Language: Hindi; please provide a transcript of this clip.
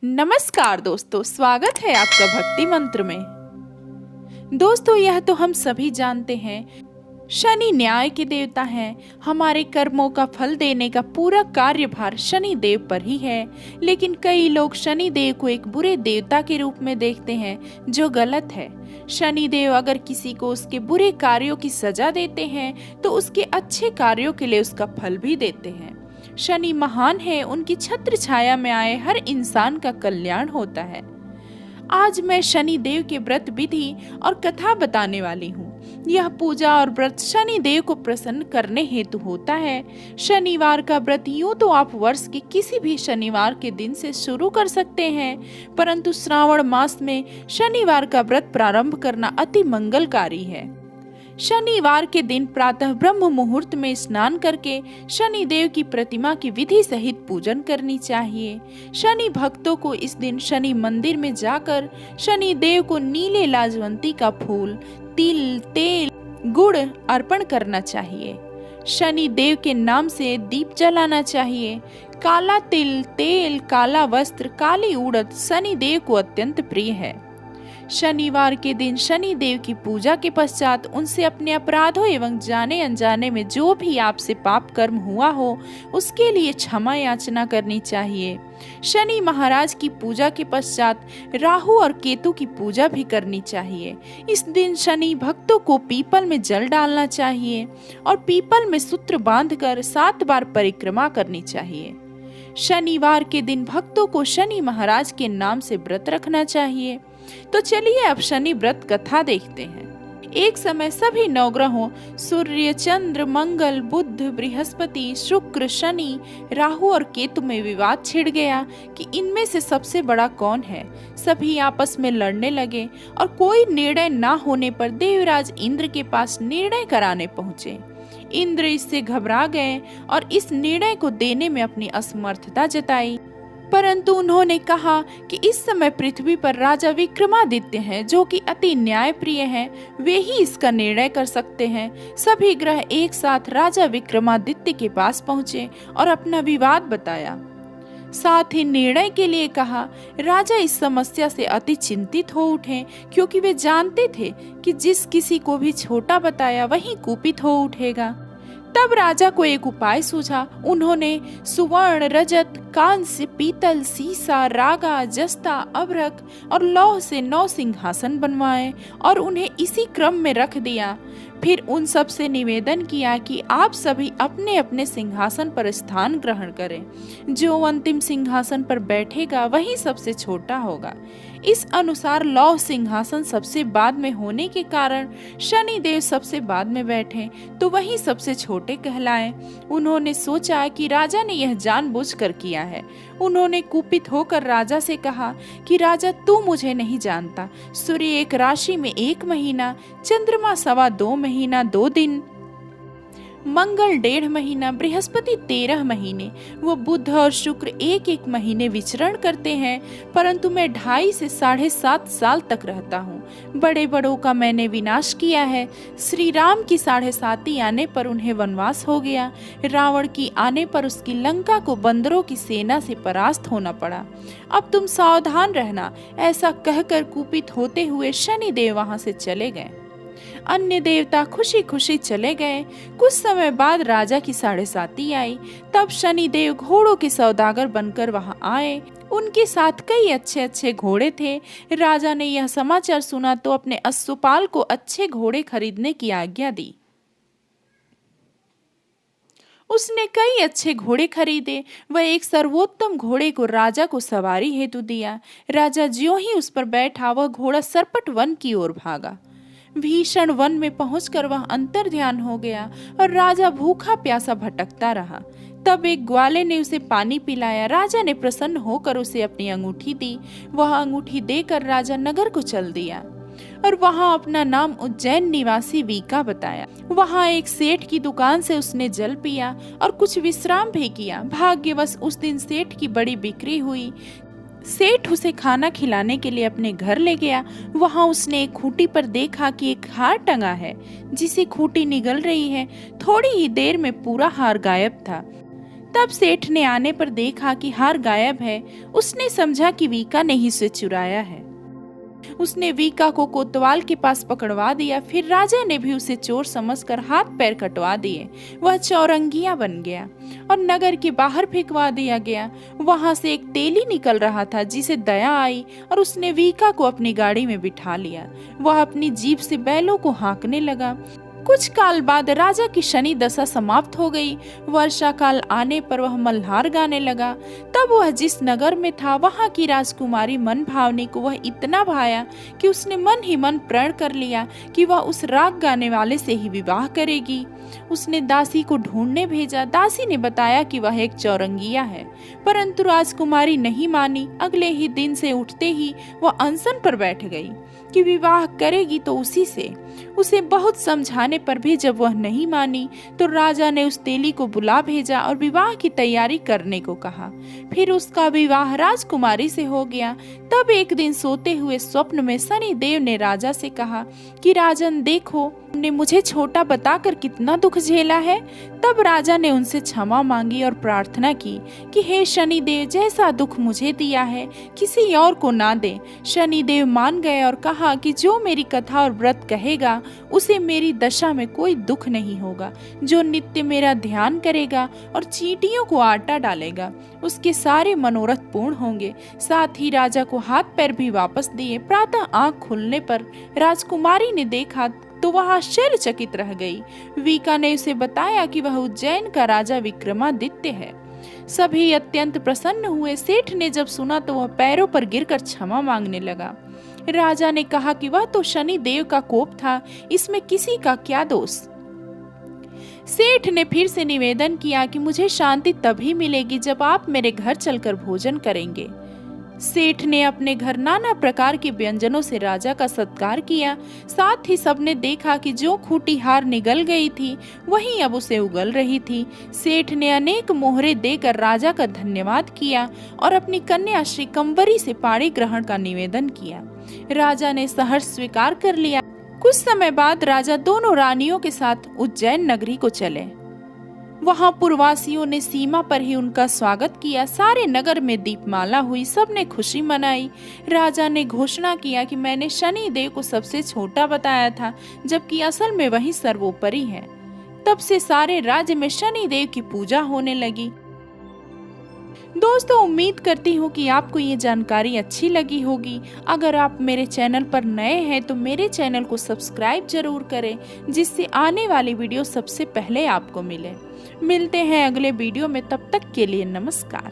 नमस्कार दोस्तों, स्वागत है आपका भक्ति मंत्र में। दोस्तों, यह तो हम सभी जानते हैं, शनि न्याय के देवता हैं। हमारे कर्मों का फल देने का पूरा कार्यभार शनि देव पर ही है। लेकिन कई लोग शनि देव को एक बुरे देवता के रूप में देखते हैं, जो गलत है। शनि देव अगर किसी को उसके बुरे कार्यों की सजा देते हैं तो उसके अच्छे कार्यों के लिए उसका फल भी देते हैं। शनि महान है, उनकी छत्र छाया में आए हर इंसान का कल्याण होता है। आज मैं शनि देव के व्रत विधि और कथा बताने वाली हूँ। यह पूजा और व्रत शनि देव को प्रसन्न करने हेतु होता है। शनिवार का व्रत यूं तो आप वर्ष के किसी भी शनिवार के दिन से शुरू कर सकते हैं, परंतु श्रावण मास में शनिवार का व्रत प्रारंभ करना अति मंगलकारी है। शनिवार के दिन प्रातः ब्रह्म मुहूर्त में स्नान करके शनि देव की प्रतिमा की विधि सहित पूजन करनी चाहिए। शनि भक्तों को इस दिन शनि मंदिर में जाकर शनि देव को नीले लाजवंती का फूल, तिल, तेल, गुड़ अर्पण करना चाहिए। शनि देव के नाम से दीप जलाना चाहिए। काला तिल, तेल, काला वस्त्र, काली उड़द शनि देव को अत्यंत प्रिय है। शनिवार के दिन शनि देव की पूजा के पश्चात उनसे अपने अपराधों एवं जाने अनजाने में जो भी आपसे पाप कर्म हुआ हो उसके लिए क्षमा याचना करनी चाहिए। शनि महाराज की पूजा के पश्चात राहु और केतु की पूजा भी करनी चाहिए। इस दिन शनि भक्तों को पीपल में जल डालना चाहिए और पीपल में सूत्र बांधकर 7 बार परिक्रमा करनी चाहिए। शनिवार के दिन भक्तों को शनि महाराज के नाम से व्रत रखना चाहिए। तो चलिए अब शनि व्रत कथा देखते हैं। एक समय सभी नवग्रहों सूर्य, चंद्र, मंगल, बुध, बृहस्पति, शुक्र, शनि, राहु और केतु में विवाद छिड़ गया कि इनमें से सबसे बड़ा कौन है। सभी आपस में लड़ने लगे और कोई निर्णय ना होने पर देवराज इंद्र के पास निर्णय कराने पहुंचे। इंद्र इससे घबरा गए और इस निर्णय को देने में अपनी असमर्थता जताई, परंतु उन्होंने कहा कि इस समय पृथ्वी पर राजा विक्रमादित्य हैं, जो कि अति न्यायप्रिय हैं, वे ही इसका निर्णय कर सकते हैं। सभी ग्रह एक साथ राजा विक्रमादित्य के पास पहुंचे और अपना विवाद बताया। साथ ही निर्णय के लिए कहा। राजा इस समस्या से अति चिंतित हो उठे, क्योंकि वे जानते थे कि जिस किसी को भी छोटा बताया वही कुपित हो उठेगा। तब राजा को एक उपाय सूझा। उन्होंने सुवर्ण, रजत, कांस्य, पीतल, सीसा, रागा, जस्ता, अभ्रक और लौह से 9 सिंहासन बनवाए और उन्हें इसी क्रम में रख दिया। फिर उन सब से निवेदन किया कि आप सभी अपने अपने सिंहासन पर स्थान ग्रहण करें। जो अंतिम सिंहासन पर बैठेगा वही सबसे छोटा होगा। इस अनुसार लौह सिंहासन सबसे बाद में होने के कारण शनि देव सबसे बाद में बैठे तो वही सबसे छोटे कहलाए। उन्होंने सोचा कि राजा ने यह जानबूझकर किया है। उन्होंने कुपित होकर राजा से कहा कि राजा, तू मुझे नहीं जानता। सूर्य एक राशि में 1 महीना, चंद्रमा 2.25 महीना 2 दिन, मंगल 1.5 महीना, बृहस्पति 13 महीने, वो बुध और शुक्र 1-1 महीने विचरण करते हैं, परंतु मैं 2.5 से 7.5 साल तक रहता हूँ। बड़े बड़ों का मैंने विनाश किया है। श्री राम की 7.5 आने पर उन्हें वनवास हो गया। रावण की आने पर उसकी लंका को बंदरों की सेना से परास्त होना पड़ा। अब तुम सावधान रहना। ऐसा कहकर कुपित होते हुए शनि देव वहां से चले गए। अन्य देवता खुशी खुशी चले गए। कुछ समय बाद राजा की 7.5 आई। तब शनि देव घोड़ों के सौदागर बनकर वहां आए। उनके साथ कई अच्छे अच्छे घोड़े थे। राजा ने यह समाचार सुना तो अपने अश्वपाल को अच्छे घोड़े खरीदने की आज्ञा दी। उसने कई अच्छे घोड़े खरीदे। वह एक सर्वोत्तम घोड़े को राजा को सवारी हेतु दिया। राजा ज्यों ही उस पर बैठा, वह घोड़ा सरपट वन की ओर भागा। भीषण वन में पहुंचकर वह अंतर्ध्यान हो गया और राजा भूखा प्यासा भटकता रहा। तब एक ग्वाले ने उसे पानी पिलाया। राजा ने प्रसन्न होकर उसे अपनी अंगूठी दी। वह अंगूठी देकर राजा नगर को चल दिया और वहां अपना नाम उज्जैन निवासी वीका बताया। वहां एक सेठ की दुकान से उसने जल पिया और कुछ विश्राम भी किया। भाग्यवश उस दिन सेठ की बड़ी बिक्री हुई। सेठ उसे खाना खिलाने के लिए अपने घर ले गया। वहां उसने एक खूंटी पर देखा कि एक हार टंगा है, जिसे खूंटी निगल रही है। थोड़ी ही देर में पूरा हार गायब था। तब सेठ ने आने पर देखा कि हार गायब है। उसने समझा कि वीका ने ही उसे चुराया है। उसने वीका को कोतवाल के पास पकड़वा दिया। फिर राजा ने भी उसे चोर समझकर हाथ पैर कटवा दिए। वह चौरंगिया बन गया और नगर के बाहर फेंकवा दिया गया। वहां से एक तेली निकल रहा था जिसे दया आई और उसने वीका को अपनी गाड़ी में बिठा लिया। वह अपनी जीभ से बैलों को हाँकने लगा। कुछ काल बाद राजा की शनि दशा समाप्त हो गई। वर्षा काल आने पर वह मल्हार गाने लगा। तब वह जिस नगर में था वहां की राजकुमारी मन भावनी को वह इतना भाया कि उसने मन ही मन प्रण कर लिया कि वह उस राग गाने वाले से ही विवाह करेगी। उसने दासी को ढूंढने भेजा। दासी ने बताया कि वह एक चौरंगिया है, परंतु राजकुमारी नहीं मानी। अगले ही दिन से उठते ही वह अनशन पर बैठ गई कि विवाह करेगी तो उसी से। उसे बहुत समझाने पर भी जब वह नहीं मानी तो राजा ने उस तेली को बुला भेजा और विवाह की तैयारी करने को कहा। फिर उसका विवाह राजकुमारी से हो गया। तब एक दिन सोते हुए स्वप्न में शनि देव ने राजा से कहा कि राजन देखो, तुमने मुझे छोटा बताकर कितना दुख झेला है। तब राजा ने उनसे क्षमा मांगी और प्रार्थना की कि हे शनि देव, जैसा दुख मुझे दिया है किसी और को ना दे। शनि देव मान गए और कहा कि जो मेरी कथा और व्रत कहेगा उसे मेरी दशा में कोई दुख नहीं होगा। जो नित्य मेरा ध्यान करेगा और चींटियों को आटा डालेगा उसके सारे मनोरथ पूर्ण होंगे। साथ ही राजा को हाथ पैर भी वापस दिए। प्रातः आंख खुलने पर राजकुमारी ने देखा तो वह आश्चर्यचकित रह गई। वीका ने उसे बताया कि वह उज्जैन का राजा विक्रमादित्य है। सभी अत्यंत प्रसन्न हुए। सेठ ने जब सुना तो वह पैरों पर गिरकर क्षमा मांगने लगा। राजा ने कहा कि वह तो शनि देव का कोप था, इसमें किसी का क्या दोष। सेठ ने फिर से निवेदन किया कि मुझे शांति तभी मिलेगी जब आप मेरे घर चलकर भोजन करेंगे। सेठ ने अपने घर नाना प्रकार के व्यंजनों से राजा का सत्कार किया। साथ ही सबने देखा कि जो खूंटी हार निगल गई थी वहीं अब उसे उगल रही थी। सेठ ने अनेक मोहरे देकर राजा का धन्यवाद किया और अपनी कन्या श्रीकंबरी से पाणी ग्रहण का निवेदन किया। राजा ने सहर्ष स्वीकार कर लिया। कुछ समय बाद राजा दोनों रानियों के साथ उज्जैन नगरी को चले। वहां पुरवासियों ने सीमा पर ही उनका स्वागत किया। सारे नगर में दीपमाला हुई, सबने खुशी मनाई। राजा ने घोषणा किया कि मैंने शनि देव को सबसे छोटा बताया था, जबकि असल में वही सर्वोपरि है। तब से सारे राज्य में शनि देव की पूजा होने लगी। दोस्तों, उम्मीद करती हूँ कि आपको ये जानकारी अच्छी लगी होगी। अगर आप मेरे चैनल पर नए हैं तो मेरे चैनल को सब्सक्राइब जरूर करें, जिससे आने वाली वीडियो सबसे पहले आपको मिले। मिलते हैं अगले वीडियो में, तब तक के लिए नमस्कार।